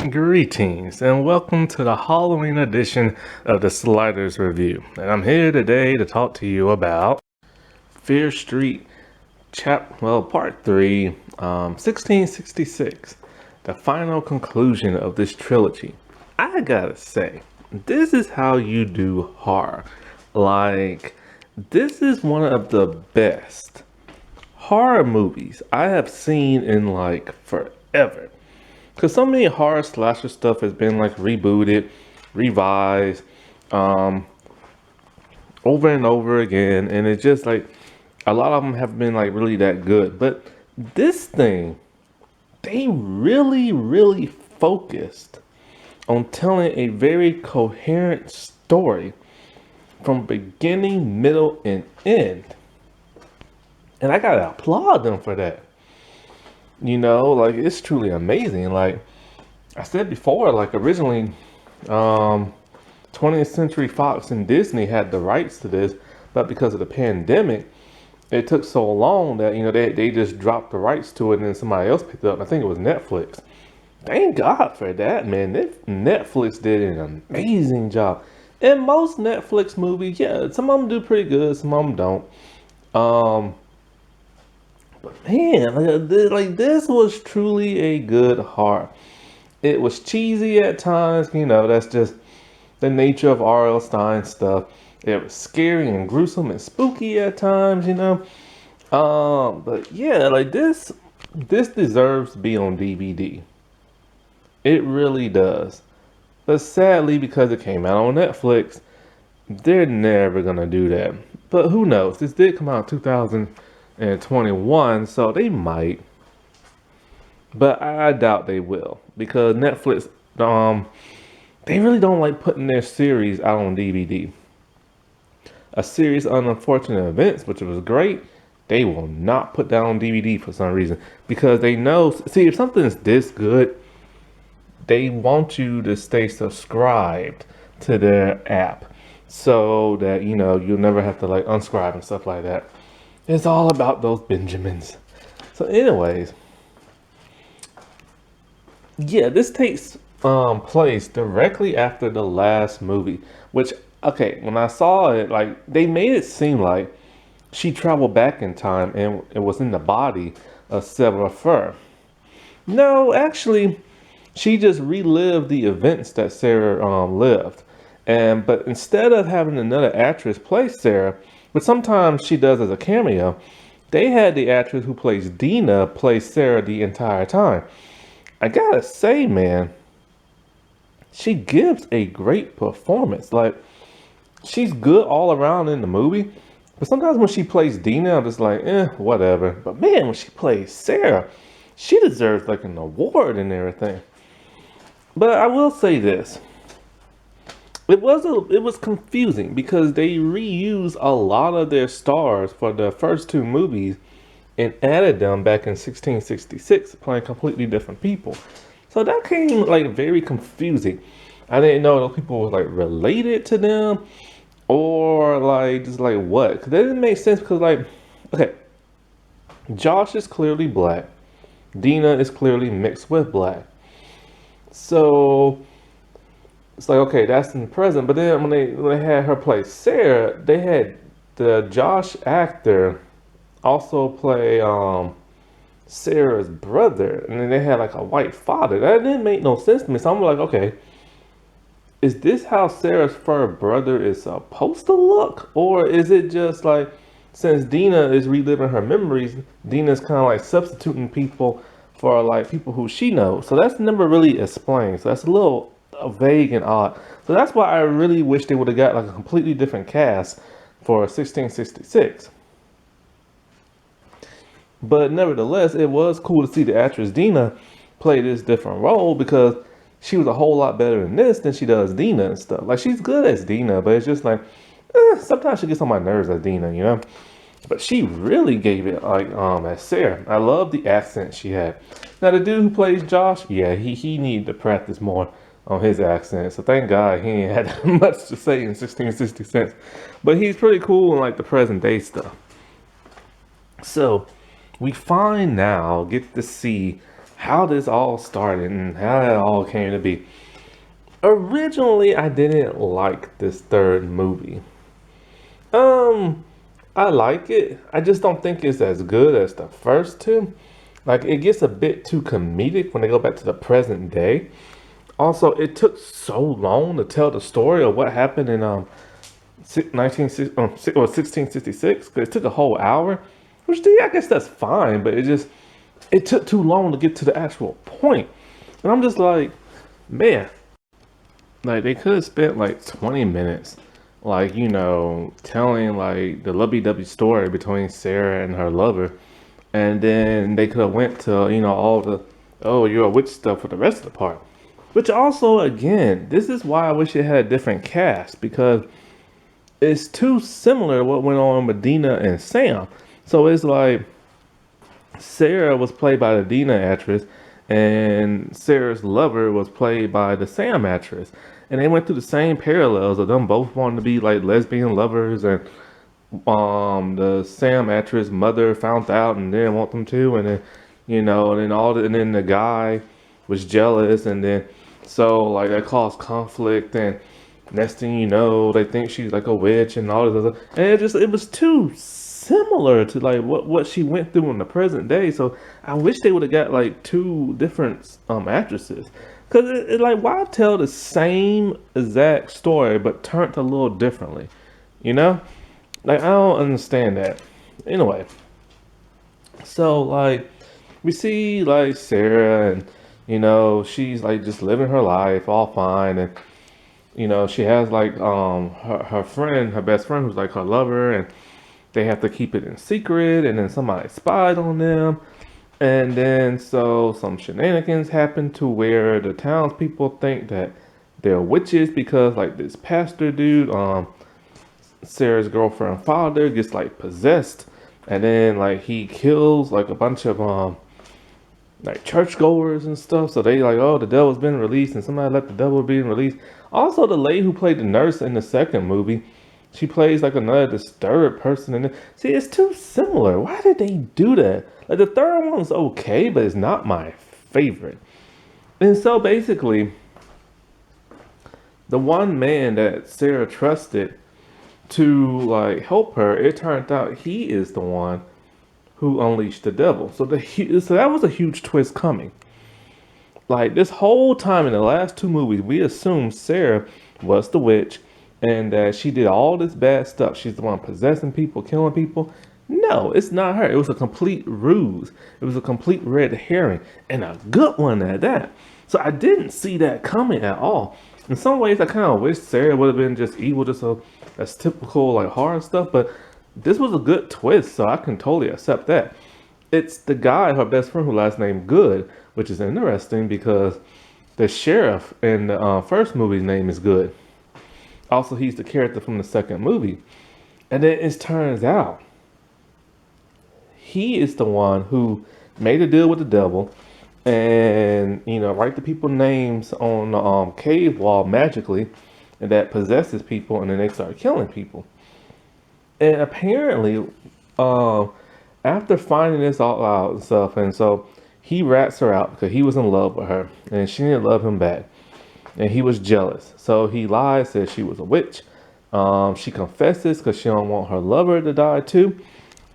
Greetings and welcome to the Halloween edition of the Sliders Review. And I'm here today to talk to you about Fear Street Part 3, 1666, the final conclusion of this trilogy. I gotta say, this is how you do horror. Like, this is one of the best horror movies I have seen in like forever. Because so many horror slasher stuff has been like rebooted, revised, over and over again. And it's just like, a lot of them have been like really that good. But this thing, they really focused on telling a very coherent story from beginning, middle, and end. And I gotta applaud them for that. You know, like, it's truly amazing. Like I said before, like originally 20th Century Fox and Disney had the rights to this, but because of the pandemic, it took so long that, you know, they just dropped the rights to it and then somebody else picked it up. I think it was Netflix. Thank God for that, man. Netflix did an amazing job. And most Netflix movies, yeah, some of them do pretty good, some of them don't. But man, like this was truly a good horror. It was cheesy at times, you know, that's just the nature of R.L. Stine stuff. It was scary and gruesome and spooky at times, you know. But yeah, like this deserves to be on DVD. It really does. But sadly, because it came out on Netflix, they're never gonna do that. But who knows? This did come out in 2021, so they might. But I doubt they will, because Netflix, they really don't like putting their series out on DVD. A series on Unfortunate Events, which was great, they will not put that on DVD for some reason, because they know, see, if something is this good, they want you to stay subscribed to their app so that, you know, you'll never have to like unsubscribe and stuff like that. It's all about those Benjamins. So anyways, yeah, this takes place directly after the last movie, which, okay, when I saw it, like, they made it seem like she traveled back in time and it was in the body of Sarah Fur. No, actually, she just relived the events that Sarah lived. But instead of having another actress play Sarah, but sometimes she does as a cameo, they had the actress who plays Dina play Sarah the entire time. I gotta say, man, she gives a great performance. Like, she's good all around in the movie, but sometimes when she plays Dina, I'm just like, whatever. But man, when she plays Sarah, she deserves like an award and everything. But I will say this. It was confusing because they reused a lot of their stars for the first two movies and added them back in 1666, playing completely different people. So that came like very confusing. I didn't know those people were like related to them or like just like what. Because that didn't make sense because, like, okay, Josh is clearly black. Dina is clearly mixed with black. So it's like, okay, that's in the present. But then when they had her play Sarah, they had the Josh actor also play Sarah's brother, and then they had like a white father. That didn't make no sense to me. So I'm like, okay, is this how Sarah's fur brother is supposed to look? Or is it just like, since Dina is reliving her memories, Dina's kind of like substituting people for like people who she knows. So that's never really explained. So that's a little vague and odd. So that's why I really wish they would have got like a completely different cast for 1666. But nevertheless, it was cool to see the actress Dina play this different role, because she was a whole lot better in this than she does Dina and stuff. Like, she's good as Dina, but it's just like, sometimes she gets on my nerves as Dina, you know? But she really gave it like as Sarah. I love the accent she had. Now the dude who plays Josh, yeah, he needed to practice more on his accent. So thank God he ain't had much to say in 1666. But he's pretty cool in like the present day stuff. So we get to see how this all started and how it all came to be. Originally, I didn't like this third movie. Um, I like it. I just don't think it's as good as the first two. Like it gets a bit too comedic when they go back to the present day. Also, it took so long to tell the story of what happened in 1666 because it took a whole hour, which yeah, I guess that's fine, but it took too long to get to the actual point. And I'm just like, man, like they could have spent like 20 minutes, like telling like the lovey-dovey story between Sarah and her lover, and then they could have went to all the oh you're a witch stuff for the rest of the part. Which also, again, this is why I wish it had a different cast because it's too similar to what went on with Dina and Sam. So it's like Sarah was played by the Dina actress, and Sarah's lover was played by the Sam actress. And they went through the same parallels of them both wanting to be like lesbian lovers, and the Sam actress mother found out and didn't want them to, and then and then the guy was jealous, and then so like that caused conflict, and next thing you know, they think she's like a witch and all this other, and it was too similar to like what she went through in the present day. So I wish they would have got like two different actresses, because it like why tell the same exact story but turned a little differently, you know? Like I don't understand that. Anyway, so like we see like Sarah and she's like just living her life all fine, and she has like her friend, her best friend who's like her lover, and they have to keep it in secret, and then somebody spied on them, and then so some shenanigans happen to where the townspeople think that they're witches because like this pastor dude, Sarah's girlfriend father gets like possessed, and then like he kills like a bunch of like churchgoers and stuff. So they like, oh, the devil's been released, and somebody let the devil be released. Also, the lady who played the nurse in the second movie, she plays like another disturbed person in it. See, it's too similar. Why did they do that? Like the third one's okay, but it's not my favorite. And so basically, the one man that Sarah trusted to like help her, it turned out he is the one who unleashed the devil. So that was a huge twist coming. Like this whole time in the last two movies, we assumed Sarah was the witch and that she did all this bad stuff. She's the one possessing people, killing people. No, it's not her. It was a complete ruse. It was a complete red herring, and a good one at that. So I didn't see that coming at all. In some ways, I kind of wish Sarah would have been just evil, just as typical like horror stuff. But this was a good twist, so I can totally accept that. It's the guy, her best friend, who last name Good, which is interesting because the sheriff in the first movie's name is Good. Also, he's the character from the second movie. And then it turns out he is the one who made a deal with the devil and, write the people names on the cave wall magically, and that possesses people, and then they start killing people. And apparently, after finding this all out and stuff, and so he rats her out because he was in love with her, and she didn't love him back, and he was jealous. So he lies, says she was a witch. She confesses because she don't want her lover to die too,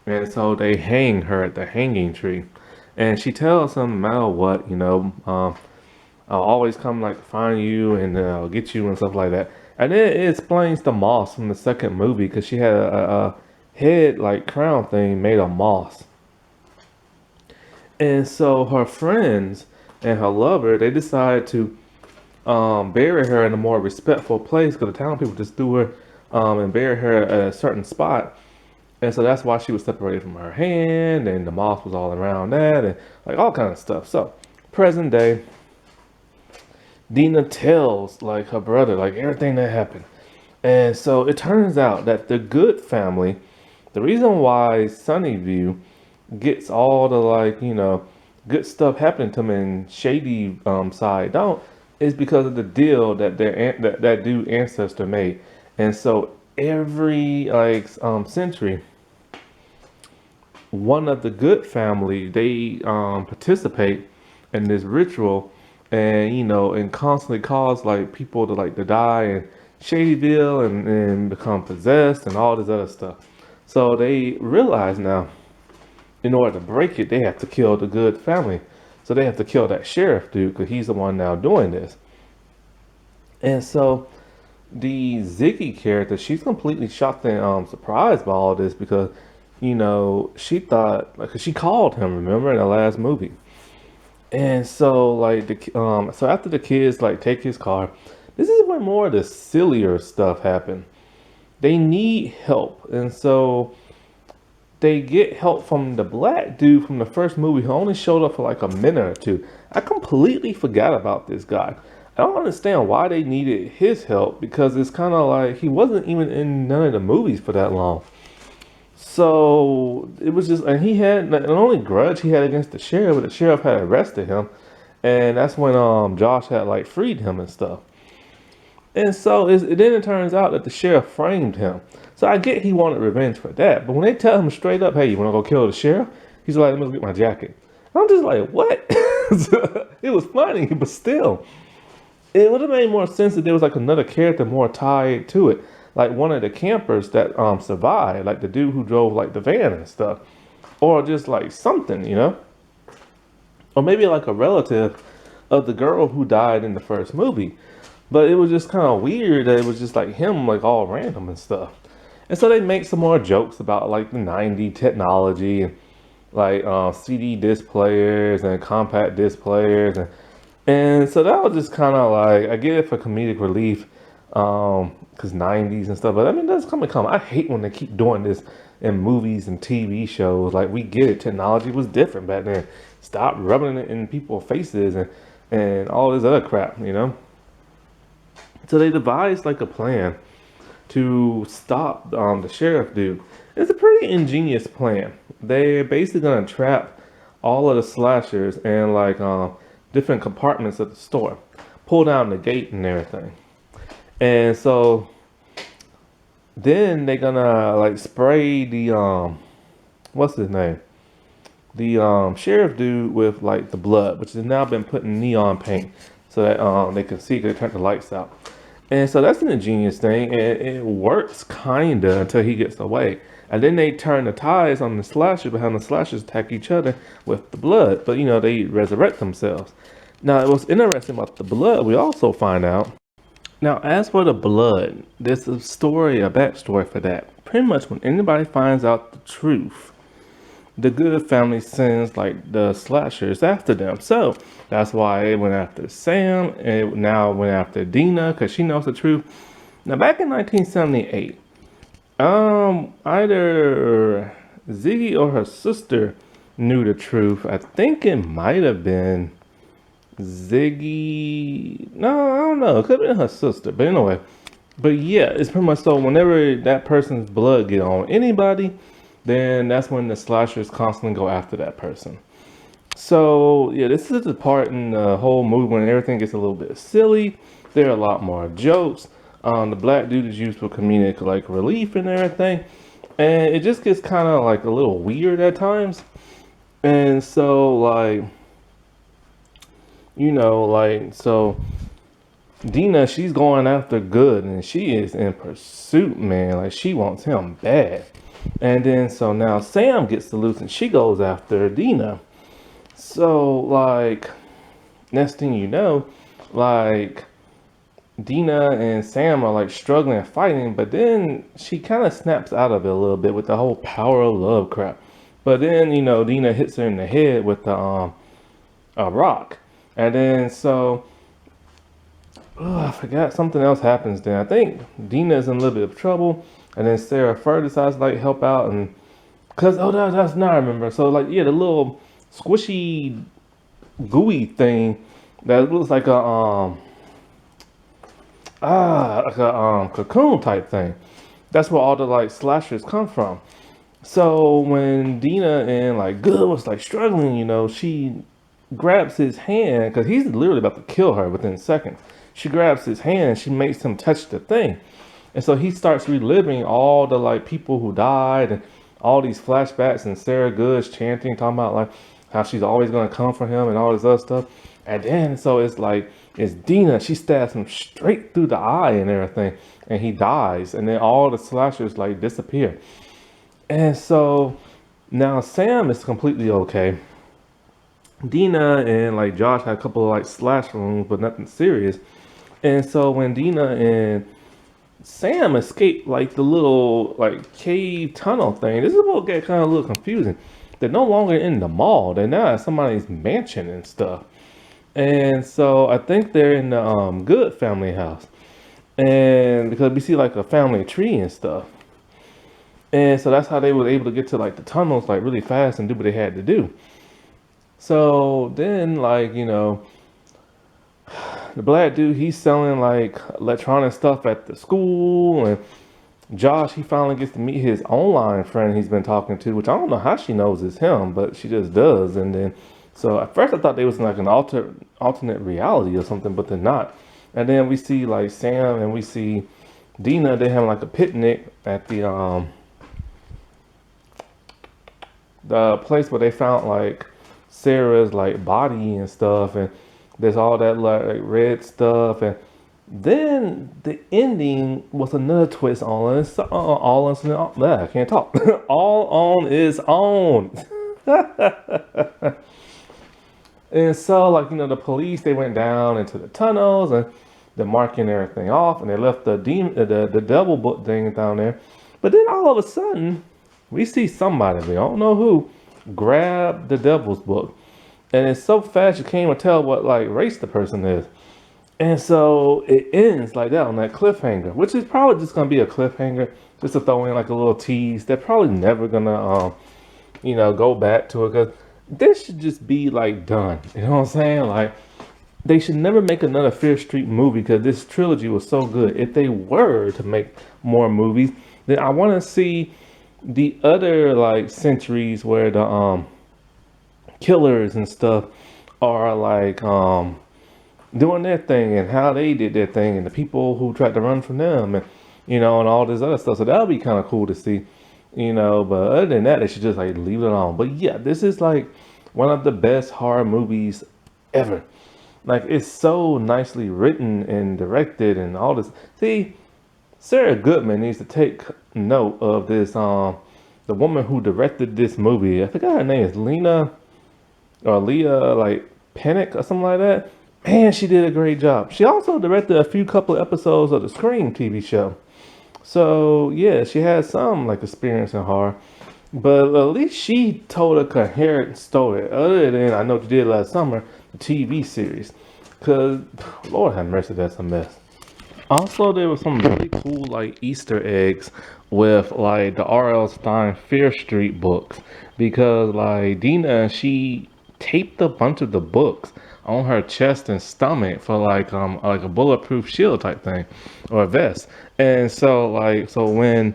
and so they hang her at the hanging tree. And she tells him, no matter what, I'll always come like find you and I'll get you and stuff like that. And then it explains the moss from the second movie because she had a head like crown thing made of moss. And so her friends and her lover, they decide to bury her in a more respectful place because the town people just threw her and buried her at a certain spot. And so that's why she was separated from her hand, and the moss was all around that, and like all kind of stuff. So present day, Dina tells like her brother like everything that happened. And so it turns out that the Good family, the reason why Sunnyview gets all the like, good stuff happening to them and shady side don't, is because of the deal that that dude ancestor made. And so every like century, one of the Good family, they participate and this ritual, and and constantly cause like people to die in Shadyville and become possessed and all this other stuff. So they realize now, in order to break it, they have to kill the good family. So they have to kill that sheriff dude because he's the one now doing this. And so the Ziggy character, she's completely shocked and surprised by all this because, she thought, like, 'cause she called him, remember, in the last movie. And so, like, so after the kids, like, take his car, this is where more of the sillier stuff happen. They need help. And so they get help from the black dude from the first movie who only showed up for like a minute or two. I completely forgot about this guy. I don't understand why they needed his help because it's kind of like he wasn't even in none of the movies for that long. So it was just, and he had the only grudge he had against the sheriff, but the sheriff had arrested him, and that's when Josh had like freed him and stuff. And so then it turns out that the sheriff framed him. So I get he wanted revenge for that, but when they tell him straight up, "Hey, you want to go kill the sheriff?" He's like, "Let me go get my jacket." I'm just like, what? It was funny, but still, it would have made more sense if there was like another character more tied to it, like one of the campers that survived, like the dude who drove like the van and stuff, or just like something, or maybe like a relative of the girl who died in the first movie. But it was just kind of weird that it was just like him, like all random and stuff. And so they make some more jokes about like the 90s technology and like CD disc players and compact disc players. And so that was just kind of like, I get it for comedic relief, because 90s and stuff. But I mean, that's coming. I hate when they keep doing this in movies and TV shows. Like, we get it. Technology was different back then. Stop rubbing it in people's faces and all this other crap, So they devised like a plan to stop the sheriff dude. It's a pretty ingenious plan. They're basically gonna trap all of the slashers in like different compartments of the store, pull down the gate and everything. And so then they're gonna like spray the what's his name? The sheriff dude with like the blood, which has now been put in neon paint so that they can see, they turn the lights out. And so that's an ingenious thing, and it works kinda until he gets away. And then they turn the tides on the slashers, but the slashers attack each other with the blood. But they resurrect themselves. Now, what's interesting about the blood, we also find out. Now, as for the blood, there's a backstory for that. Pretty much when anybody finds out the truth, the good family sends like the slashers after them. So that's why it went after Sam, and it now went after Dina because she knows the truth. Now, back in 1978, either Ziggy or her sister knew the truth. I think it might have been Ziggy. No, I don't know. It could have been her sister. But anyway, but yeah, it's pretty much so whenever that person's blood get on anybody, then that's when the slashers constantly go after that person. So yeah, this is the part in the whole movie when everything gets a little bit silly. There are a lot more jokes. The black dude is used for comedic like relief and everything. And it just gets kind of like a little weird at times. And so like, so Dina, she's going after good and she is in pursuit, man. Like, she wants him bad. And then so now Sam gets the loose and she goes after Dina. So like, next thing you know, like Dina and Sam are like struggling and fighting, but then she kind of snaps out of it a little bit with the whole power of love crap. But then, Dina hits her in the head with the a rock. And then so I forgot, something else happens then. I think Dina's in a little bit of trouble. And then Sarah Fur decides to like help out, and that's now I remember. So like, yeah, the little squishy gooey thing that looks like a cocoon type thing. That's where all the like slashers come from. So when Dina and like Good was like struggling, she grabs his hand because he's literally about to kill her within seconds. She grabs his hand and she makes him touch the thing. And so he starts reliving all the like people who died and all these flashbacks and Sarah Good's chanting, talking about like, how she's always gonna come for him and all this other stuff. And then so it's like it's Dina. She stabs him straight through the eye and everything, and he dies. And then all the slashers like disappear. And so now Sam is completely okay. Dina and like Josh had a couple of like slash wounds, but nothing serious. And so when Dina and Sam escaped like the little like cave tunnel thing, this is what get kind of a little confusing. They're no longer in the mall. They're now at somebody's mansion and stuff. And so I think they're in the Good family house. And because we see like a family tree and stuff. And so that's how they were able to get to like the tunnels like really fast and do what they had to do. So then like, the black dude, he's selling like electronic stuff at the school, and Josh, he finally gets to meet his online friend he's been talking to, which I don't know how she knows it's him, but she just does. And then, so at first I thought they was in like an alternate reality or something, but they're not. And then we see like Sam and we see Dina, they having like a picnic at the place where they found like Sarah's like body and stuff, and there's all that like red stuff, and then the ending was another twist all I can't talk. All on its own. And so like the police, they went down into the tunnels and they're marking everything off, and they left the devil book thing down there. But then all of a sudden we see somebody, we don't know who, grab the devil's book. And it's so fast you can't even tell what like race the person is. And so it ends like that on that cliffhanger, which is probably just gonna be a cliffhanger, just to throw in like a little tease. They're probably never gonna go back to it, because this should just be like done. You know what I'm saying? Like they should never make another Fear Street movie, because this trilogy was so good. If they were to make more movies, then I want to see the other like centuries where the killers and stuff are like doing their thing, and how they did their thing, and the people who tried to run from them, and and all this other stuff. So that would be kind of cool to see, but other than that, they should just like leave it alone. But yeah, this is like one of the best horror movies ever. Like it's so nicely written and directed and all this. See, Sarah Goodman needs to take note of this. The woman who directed this movie, I forgot her name, is Leah like Panic or something like that. Man, she did a great job. She also directed a couple of episodes of the Scream TV show. So yeah, she has some like experience in horror, but at least she told a coherent story. Other than I know what you did last summer, the TV series. Cause Lord have mercy, that's a mess. Also, there was some really cool like Easter eggs with like the R.L. Stine Fear Street books, because like Dina, she taped a bunch of the books on her chest and stomach for like a bulletproof shield type thing, or a vest. And so when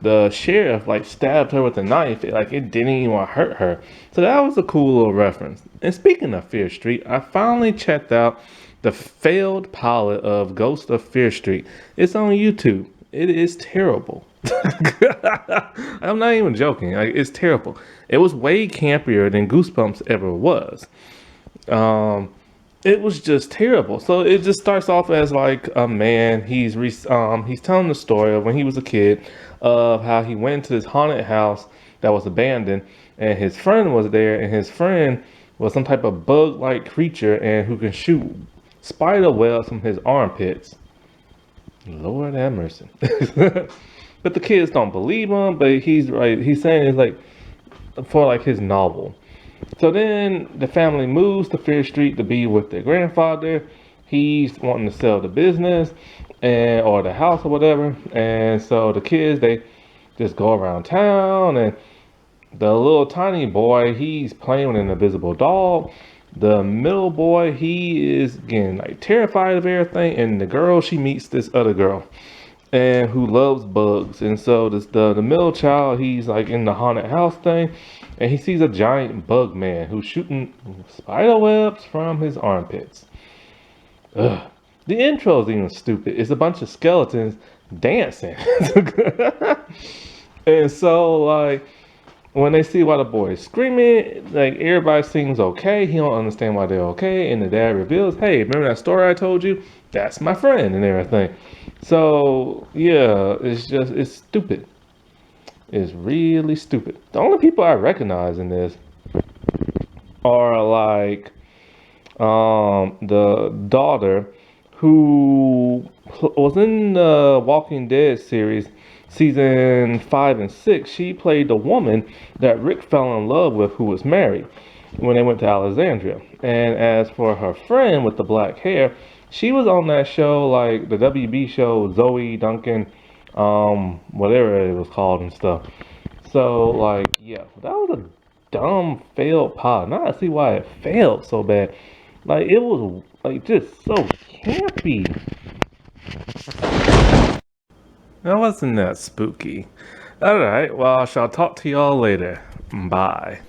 the sheriff like stabbed her with a knife, it didn't even hurt her. So that was a cool little reference. And speaking of Fear Street, I finally checked out the failed pilot of Ghost of Fear Street. It's on YouTube. It is terrible. I'm not even joking. Like, it's terrible. It was way campier than Goosebumps ever was. It was just terrible. So it just starts off as like a man. He's telling the story of when he was a kid, of how he went to this haunted house that was abandoned, and his friend was there, and his friend was some type of bug-like creature and who can shoot spider webs from his armpits. Lord have mercy. But the kids don't believe him, but he's right. He's saying it's like for like his novel. So then the family moves to Fear Street to be with their grandfather. He's wanting to sell the business or the house or whatever. And so the kids, they just go around town, and the little tiny boy, he's playing with an invisible doll. The middle boy, he is getting like terrified of everything, and the girl, she meets this other girl and who loves bugs. And so the middle child, he's like in the haunted house thing, and he sees a giant bug man who's shooting spider webs from his armpits. Ugh. The intro is even stupid. It's a bunch of skeletons dancing. And so like when they see why the boy is screaming, like everybody seems okay. He don't understand why they're okay, and the dad reveals, "Hey, remember that story I told you? That's my friend," and everything. So yeah, it's stupid. It's really stupid. The only people I recognize in this are like the daughter who was in the Walking Dead series, season 5 and 6. She played the woman that Rick fell in love with, who was married when they went to Alexandria. And as for her friend with the black hair, she was on that show, like the WB show, Zoe Duncan, whatever it was called and stuff. So, like, yeah, that was a dumb failed pod. Now I see why it failed so bad. Like, it was like just so campy. That wasn't that spooky. All right, well, I shall talk to y'all later. Bye.